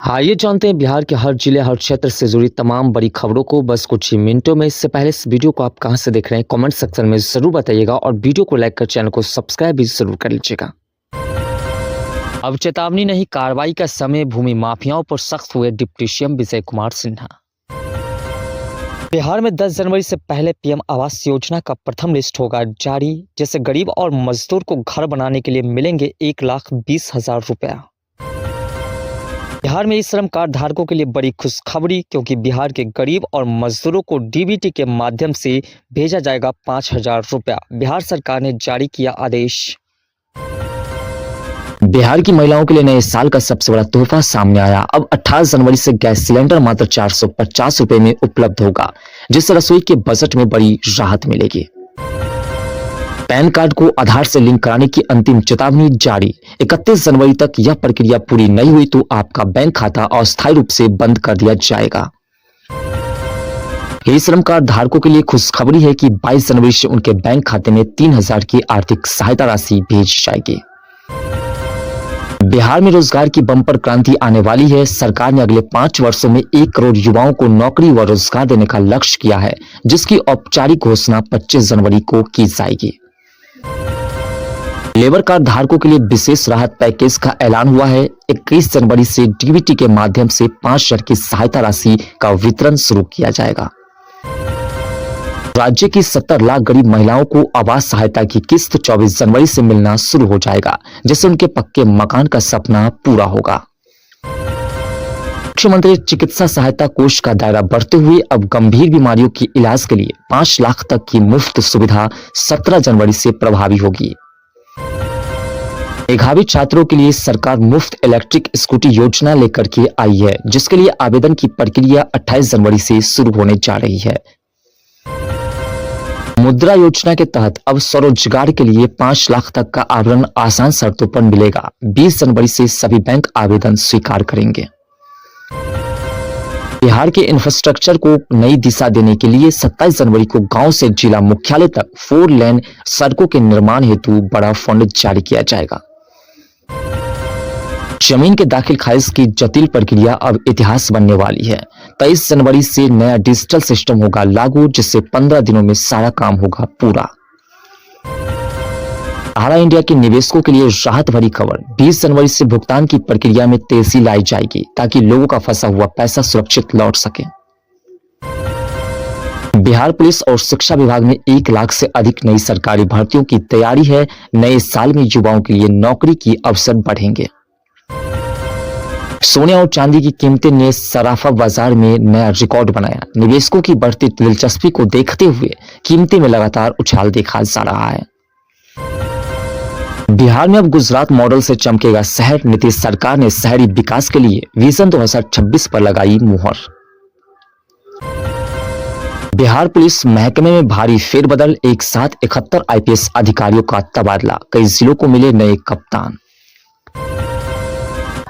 आइए जानते हैं बिहार के हर जिले हर क्षेत्र से जुड़ी तमाम बड़ी खबरों को बस कुछ ही मिनटों में। इससे पहले इस वीडियो को आप कहां से देख रहे हैं कमेंट सेक्शन में जरूर बताइएगा और वीडियो को लाइक कर चैनल को सब्सक्राइब भी जरूर कर लीजिएगा। अब चेतावनी नहीं, कार्रवाई का समय। भूमि माफियाओं पर सख्त हुए डिप्टी सीएम विजय कुमार सिन्हा। बिहार में 10 जनवरी से पहले पीएम आवास योजना का प्रथम लिस्ट होगा जारी। जैसे गरीब और मजदूर को घर बनाने के लिए मिलेंगे 1,20,000 रुपया। बिहार में ई श्रम कार्ड धारकों के लिए बड़ी खुशखबरी, क्योंकि बिहार के गरीब और मजदूरों को डीबीटी के माध्यम से भेजा जाएगा 5,000 रुपया। बिहार सरकार ने जारी किया आदेश। बिहार की महिलाओं के लिए नए साल का सबसे बड़ा तोहफा सामने आया। अब 28 जनवरी से गैस सिलेंडर मात्र 450 रुपए में उपलब्ध होगा, जिससे रसोई के बजट में बड़ी राहत मिलेगी। पैन कार्ड को आधार से लिंक कराने की अंतिम चेतावनी जारी। 31 जनवरी तक यह प्रक्रिया पूरी नहीं हुई तो आपका बैंक खाता अस्थायी रूप से बंद कर दिया जाएगा। ई श्रम कार्ड धारकों के लिए खुशखबरी है कि 22 जनवरी से उनके बैंक खाते में 3,000 की आर्थिक सहायता राशि भेजी जाएगी। बिहार में रोजगार की बम्पर क्रांति आने वाली है। सरकार ने अगले 5 वर्षों में 1 करोड़ युवाओं को नौकरी व रोजगार देने का लक्ष्य किया है, जिसकी औपचारिक घोषणा 25 जनवरी को की जाएगी। लेबर कार्ड धारकों के लिए विशेष राहत पैकेज का ऐलान हुआ है। 21 जनवरी से डीबीटी के माध्यम से 5,000 की सहायता राशि का वितरण शुरू किया जाएगा। राज्य की 70 लाख गरीब महिलाओं को आवास सहायता की किस्त 24 जनवरी से मिलना शुरू हो जाएगा, जिससे उनके पक्के मकान का सपना पूरा होगा। मुख्यमंत्री चिकित्सा सहायता कोष का दायरा बढ़ते हुए अब गंभीर बीमारियों के इलाज के लिए 5 लाख तक की मुफ्त सुविधा 17 जनवरी से प्रभावी होगी। मेधावी छात्रों के लिए सरकार मुफ्त इलेक्ट्रिक स्कूटी योजना लेकर के आई है, जिसके लिए आवेदन की प्रक्रिया 28 जनवरी से शुरू होने जा रही है। मुद्रा योजना के तहत अब स्वरोजगार के लिए 5 लाख तक का आवरण आसान शर्तों पर मिलेगा। 20 जनवरी से सभी बैंक आवेदन स्वीकार करेंगे। बिहार के इंफ्रास्ट्रक्चर को नई दिशा देने के लिए 27 जनवरी को गांव से जिला मुख्यालय तक 4 लेन सड़कों के निर्माण हेतु बड़ा फंड जारी किया जाएगा। जमीन के दाखिल खारिज की जटिल प्रक्रिया अब इतिहास बनने वाली है। 23 जनवरी से नया डिजिटल सिस्टम होगा लागू, जिससे 15 दिनों में सारा काम होगा पूरा। सहारा इंडिया के निवेशकों के लिए राहत भरी खबर। 20 जनवरी से भुगतान की प्रक्रिया में तेजी लाई जाएगी, ताकि लोगों का फंसा हुआ पैसा सुरक्षित लौट सके। बिहार पुलिस और शिक्षा विभाग में 1 लाख से अधिक नई सरकारी भर्तियों की तैयारी है। नए साल में युवाओं के लिए नौकरी की अवसर बढ़ेंगे। सोने और चांदी की कीमतें ने सराफा बाजार में नया रिकॉर्ड बनाया। निवेशकों की बढ़ती दिलचस्पी को देखते हुए कीमतें में लगातार उछाल देखा जा रहा है। बिहार में अब गुजरात मॉडल से चमकेगा शहर। नीतीश सरकार ने शहरी विकास के लिए विजन 2026 पर लगाई मुहर। बिहार पुलिस महकमे में भारी फेरबदल। एक साथ 71 आईपीएस अधिकारियों का तबादला। कई जिलों को मिले नए कप्तान।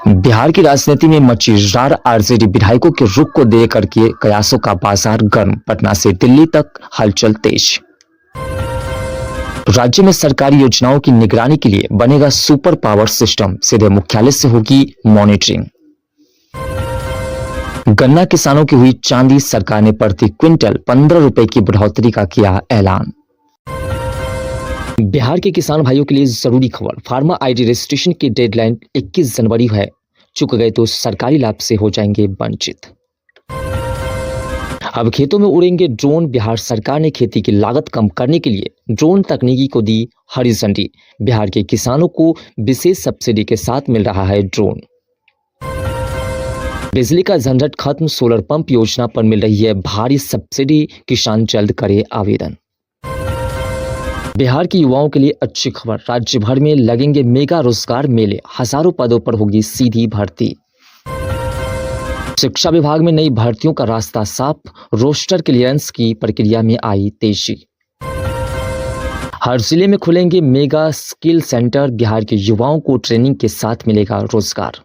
बिहार की राजनीति में मची रार। आरजेडी विधायकों के रुख को देकर के कयासों का बाजार गर्म। पटना से दिल्ली तक हलचल तेज। राज्य में सरकारी योजनाओं की निगरानी के लिए बनेगा सुपर पावर सिस्टम। सीधे मुख्यालय से होगी मॉनिटरिंग। गन्ना किसानों की हुई चांदी। सरकार ने प्रति क्विंटल 15 रुपए की बढ़ोतरी का किया ऐलान। बिहार के किसान भाइयों के लिए जरूरी खबर। फार्मर आईडी रजिस्ट्रेशन की डेडलाइन 21 जनवरी है। चुक गए तो सरकारी लाभ से हो जाएंगे वंचित। अब खेतों में उड़ेंगे ड्रोन। बिहार सरकार ने खेती की लागत कम करने के लिए ड्रोन तकनीकी को दी हरी झंडी। बिहार के किसानों को विशेष सब्सिडी के साथ मिल रहा है ड्रोन। बिजली का झंझट खत्म। सोलर पंप योजना पर मिल रही है भारी सब्सिडी। किसान जल्द करे आवेदन। बिहार के युवाओं के लिए अच्छी खबर। राज्य भर में लगेंगे मेगा रोजगार मेले। हजारों पदों पर होगी सीधी भर्ती। शिक्षा विभाग में नई भर्तियों का रास्ता साफ। रोस्टर क्लियरेंस की प्रक्रिया में आई तेजी। हर जिले में खुलेंगे मेगा स्किल सेंटर। बिहार के युवाओं को ट्रेनिंग के साथ मिलेगा रोजगार।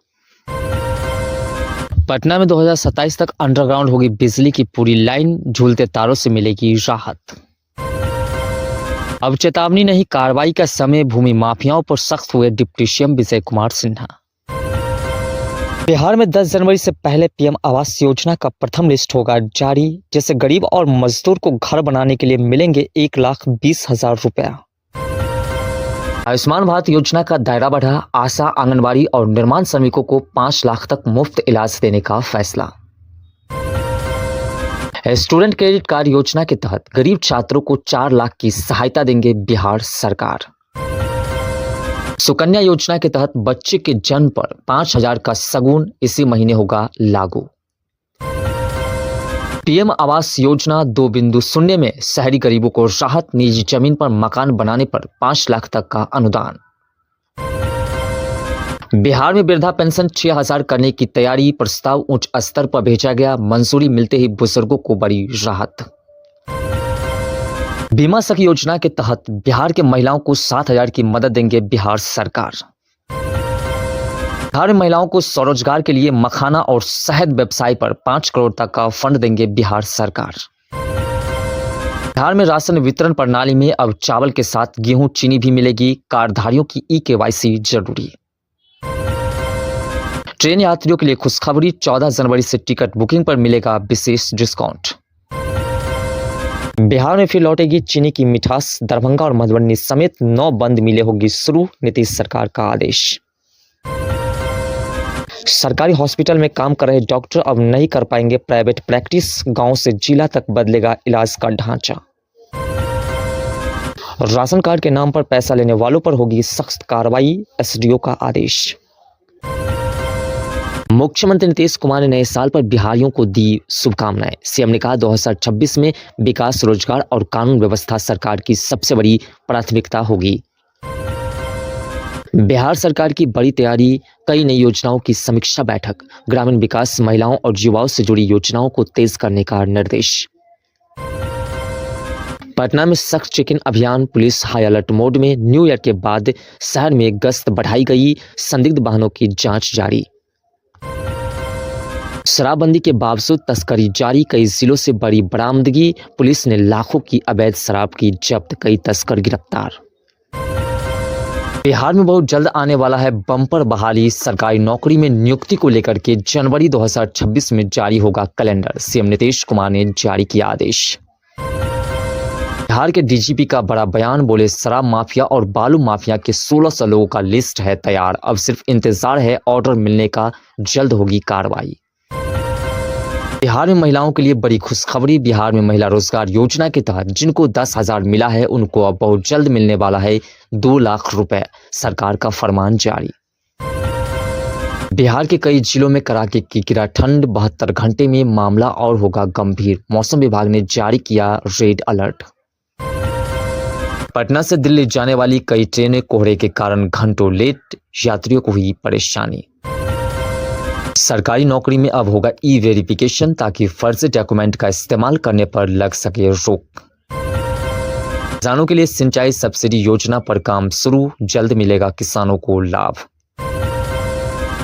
पटना में 2027 तक अंडरग्राउंड होगी बिजली की पूरी लाइन। झूलते तारों से मिलेगी राहत। अब चेतावनी नहीं, कार्रवाई का समय। भूमि माफियाओं पर सख्त हुए डिप्टी सीएम विजय कुमार सिन्हा। बिहार में 10 जनवरी से पहले पीएम आवास योजना का प्रथम लिस्ट होगा जारी, जिससे गरीब और मजदूर को घर बनाने के लिए मिलेंगे 1,20,000 रुपया। आयुष्मान भारत योजना का दायरा बढ़ा, आशा, आंगनबाड़ी और निर्माण श्रमिकों को 5 लाख तक मुफ्त इलाज देने का फैसला। स्टूडेंट क्रेडिट कार्ड योजना के तहत गरीब छात्रों को 4 लाख की सहायता देंगे बिहार सरकार। सुकन्या योजना के तहत बच्चे के जन्म पर 5,000 का सगुन इसी महीने होगा लागू। पीएम आवास योजना 2.0 में शहरी गरीबों को राहत, निजी जमीन पर मकान बनाने पर 5 लाख तक का अनुदान। बिहार में वृद्धा पेंशन 6,000 करने की तैयारी, प्रस्ताव उच्च स्तर पर भेजा गया, मंजूरी मिलते ही बुजुर्गों को बड़ी राहत। बीमा सखी योजना के तहत बिहार के महिलाओं को 7,000 की मदद देंगे बिहार सरकार। बिहार में महिलाओं को स्वरोजगार के लिए मखाना और शहद व्यवसाय पर 5 करोड़ तक का फंड देंगे बिहार सरकार। बिहार में राशन वितरण प्रणाली में अब चावल के साथ गेहूं, चीनी भी मिलेगी, कार्डधारियों की ई-केवाईसी जरूरी। ट्रेन यात्रियों के लिए खुशखबरी, 14 जनवरी से टिकट बुकिंग पर मिलेगा विशेष डिस्काउंट। बिहार में फिर लौटेगी चीनी की मिठास, दरभंगा और मधुबनी समेत 9 बंद मिले होगी शुरू, नीतीश सरकार का आदेश। सरकारी हॉस्पिटल में काम कर रहे डॉक्टर अब नहीं कर पाएंगे प्राइवेट प्रैक्टिस, गांव से जिला तक बदलेगा इलाज का ढांचा। राशन कार्ड के नाम पर पैसा लेने वालों पर होगी सख्त कार्रवाई, एसडीओ का आदेश। मुख्यमंत्री नीतीश कुमार ने नए साल पर बिहारियों को दी शुभकामनाएं। सीएम ने कहा 2026 में विकास, रोजगार और कानून व्यवस्था सरकार की सबसे बड़ी प्राथमिकता होगी। बिहार सरकार की बड़ी तैयारी, कई नई योजनाओं की समीक्षा बैठक, ग्रामीण विकास, महिलाओं और युवाओं से जुड़ी योजनाओं को तेज करने का निर्देश। पटना में सख्त चेकिंग अभियान, पुलिस हाई अलर्ट मोड में, न्यू ईयर के बाद शहर में गश्त बढ़ाई गई, संदिग्ध वाहनों की जांच जारी। शराबबंदी के बावजूद तस्करी जारी, कई जिलों से बड़ी बरामदगी, पुलिस ने लाखों की अवैध शराब की जब्त, कई तस्कर गिरफ्तार। बिहार में बहुत जल्द आने वाला है बम्पर बहाली, सरकारी नौकरी में नियुक्ति को लेकर के जनवरी 2026 में जारी होगा कैलेंडर, सीएम नीतीश कुमार ने जारी किया आदेश। बिहार के डीजीपी का बड़ा बयान, बोले शराब माफिया और बालू माफिया के 1600 लोगों का लिस्ट है तैयार, अब सिर्फ इंतजार है ऑर्डर मिलने का, जल्द होगी कार्रवाई। बिहार में महिलाओं के लिए बड़ी खुशखबरी, बिहार में महिला रोजगार योजना के तहत जिनको 10,000 मिला है उनको अब बहुत जल्द मिलने वाला है 2 लाख रुपए, सरकार का फरमान जारी। बिहार के कई जिलों में कड़ाके की गिरा ठंड, 72 घंटे में मामला और होगा गंभीर, मौसम विभाग ने जारी किया रेड अलर्ट। पटना से दिल्ली जाने वाली कई ट्रेनें कोहरे के कारण घंटों लेट, यात्रियों को हुई परेशानी। सरकारी नौकरी में अब होगा ई-वेरिफिकेशन ताकि फर्जी डॉक्यूमेंट का इस्तेमाल करने पर लग सके रोक। किसानों के लिए सिंचाई सब्सिडी योजना पर काम शुरू, जल्द मिलेगा किसानों को लाभ।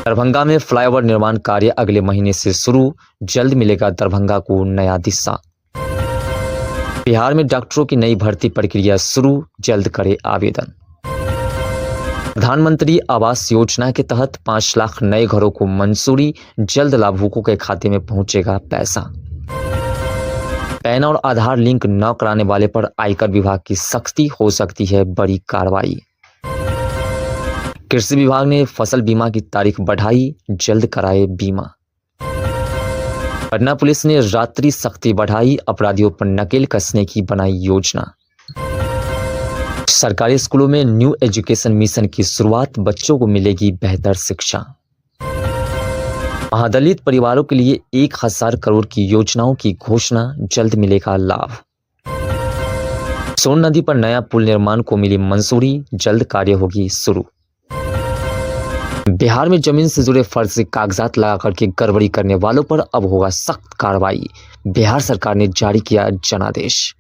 दरभंगा में फ्लाईओवर निर्माण कार्य अगले महीने से शुरू, जल्द मिलेगा दरभंगा को नया दिशा। बिहार में डॉक्टरों की नई भर्ती प्रक्रिया शुरू, जल्द करे आवेदन। प्रधानमंत्री आवास योजना के तहत 5 लाख नए घरों को मंजूरी, जल्द लाभुकों के खाते में पहुंचेगा पैसा। पैन और आधार लिंक न कराने वाले पर आयकर विभाग की सख्ती, हो सकती है बड़ी कार्रवाई। कृषि विभाग ने फसल बीमा की तारीख बढ़ाई, जल्द कराए बीमा। पटना पुलिस ने रात्रि सख्ती बढ़ाई, अपराधियों पर नकेल कसने की बनाई योजना। सरकारी स्कूलों में न्यू एजुकेशन मिशन की शुरुआत, बच्चों को मिलेगी बेहतर शिक्षा। महादलित परिवारों के लिए 1,000 करोड़ की योजनाओं की घोषणा, जल्द मिलेगा लाभ। सोन नदी पर नया पुल निर्माण को मिली मंजूरी, जल्द कार्य होगी शुरू। बिहार में जमीन से जुड़े फर्जी कागजात लगाकर के गड़बड़ी करने वालों पर अब होगा सख्त कार्रवाई, बिहार सरकार ने जारी किया जनादेश।